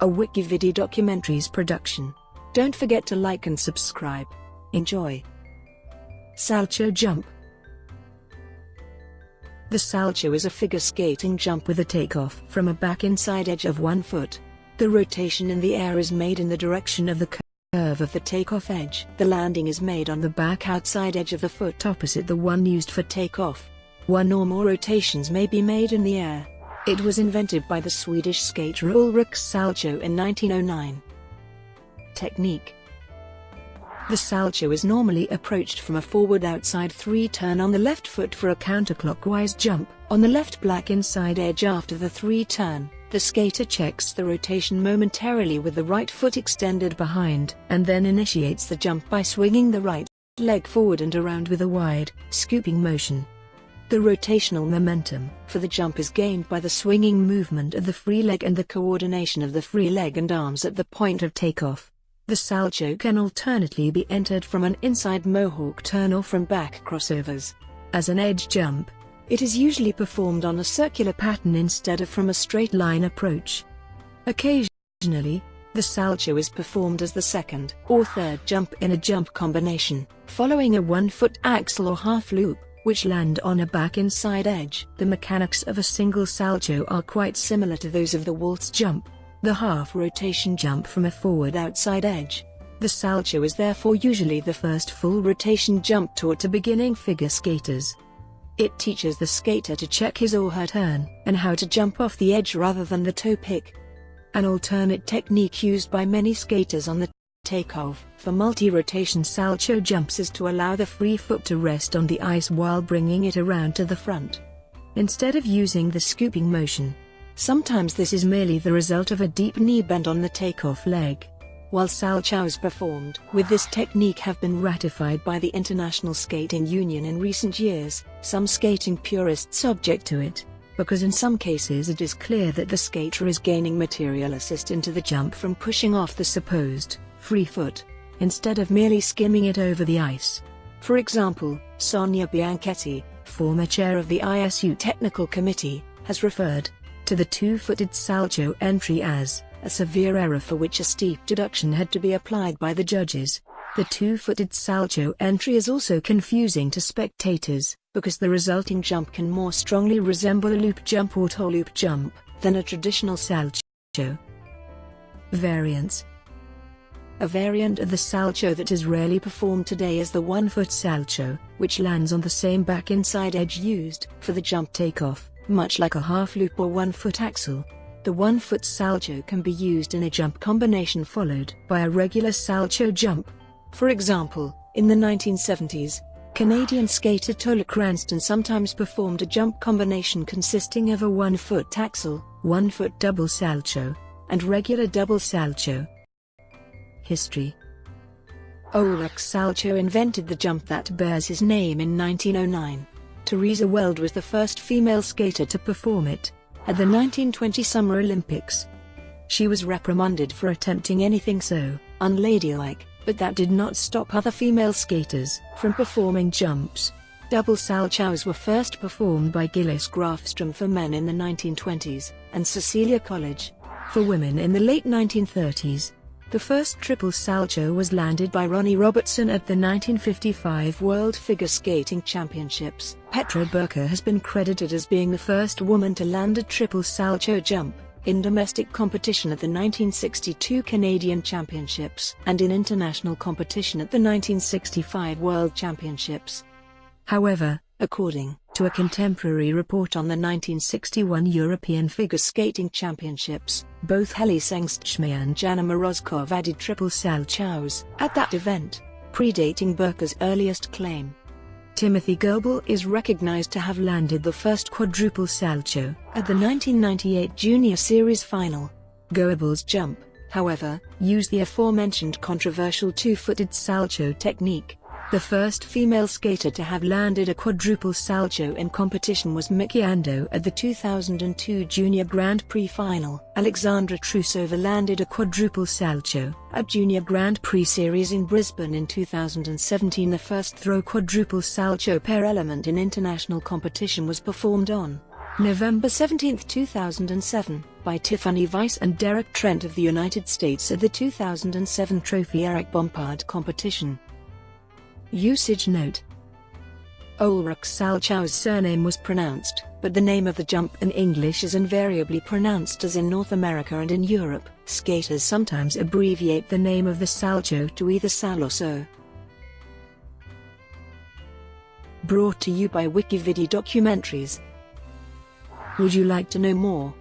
a WikiVidi Documentaries production. Don't forget to like and subscribe. Enjoy. Salchow jump. The salchow is a figure skating jump with a takeoff from a back inside edge of 1 foot. The rotation in the air is made in the direction of the curve of the takeoff edge. The landing is made on the back outside edge of the foot opposite the one used for takeoff. 1 or more rotations may be made in the air. It was invented by the Swedish skater Ulrich Salchow in 1909. Technique. The salchow is normally approached from a forward outside 3 turn on the left foot for a counterclockwise jump. On the left black inside edge after the 3 turn, the skater checks the rotation momentarily with the right foot extended behind, and then initiates the jump by swinging the right leg forward and around with a wide, scooping motion. The rotational momentum for the jump is gained by the swinging movement of the free leg and the coordination of the free leg and arms at the point of takeoff. The salchow can alternately be entered from an inside mohawk turn or from back crossovers. As an edge jump, it is usually performed on a circular pattern instead of from a straight line approach. Occasionally, the salchow is performed as the second or third jump in a jump combination, following a 1-foot axel or half loop, which land on a back inside edge. The mechanics of a single salchow are quite similar to those of the waltz jump, the half rotation jump from a forward outside edge. The salchow is therefore usually the first full rotation jump taught to beginning figure skaters. It teaches the skater to check his or her turn, and how to jump off the edge rather than the toe pick. An alternate technique used by many skaters on the takeoff for multi-rotation salchow jumps is to allow the free foot to rest on the ice while bringing it around to the front, instead of using the scooping motion. Sometimes this is merely the result of a deep knee bend on the takeoff leg. While salchows performed with this technique have been ratified by the International Skating Union in recent years, some skating purists object to it, because in some cases it is clear that the skater is gaining material assist into the jump from pushing off the supposed free foot, instead of merely skimming it over the ice. For example, Sonia Bianchetti, former chair of the ISU Technical Committee, has referred to the 2-footed salchow entry as a severe error for which a steep deduction had to be applied by the judges. The 2-footed salchow entry is also confusing to spectators, because the resulting jump can more strongly resemble a loop jump or toe loop jump than a traditional salchow. Variants. A variant of the salchow that is rarely performed today is the 1-foot salchow, which lands on the same back inside edge used for the jump takeoff, much like a half loop or 1-foot axel. The 1-foot salchow can be used in a jump combination followed by a regular salchow jump. For example, in the 1970s, Canadian skater Tola Cranston sometimes performed a jump combination consisting of a 1-foot axel, 1-foot double salchow, and regular double salchow. History. Ulrich Salchow invented the jump that bears his name in 1909. Teresa Weld was the first female skater to perform it at the 1920 Summer Olympics. She was reprimanded for attempting anything so unladylike, but that did not stop other female skaters from performing jumps. Double salchows were first performed by Gillis Grafström for men in the 1920s, and Cecilia College for women in the late 1930s. The first triple salchow was landed by Ronnie Robertson at the 1955 World Figure Skating Championships. Petra Burka has been credited as being the first woman to land a triple salchow jump in domestic competition at the 1962 Canadian Championships and in international competition at the 1965 World Championships. However, according to a contemporary report on the 1961 European Figure Skating Championships, both Heli Sengstchme and Jana Morozkov added triple salchows at that event, predating Burka's earliest claim. Timothy Goebel is recognized to have landed the first quadruple salchow at the 1998 Junior Series final. Goebel's jump, however, used the aforementioned controversial 2-footed salchow technique. The first female skater to have landed a quadruple salchow in competition was Miki Ando at the 2002 Junior Grand Prix final. Alexandra Trusova landed a quadruple salchow at Junior Grand Prix Series in Brisbane in 2017. The first throw quadruple salchow pair element in international competition was performed on November 17, 2007, by Tiffany Weiss and Derek Trent of the United States at the 2007 Trophy Eric Bompard competition. Usage note: Ulrich Salchow's surname was pronounced, but the name of the jump in English is invariably pronounced as in North America and in Europe. Skaters sometimes abbreviate the name of the Salchow to either Sal or So. Brought to you by WikiVidi Documentaries. Would you like to know more?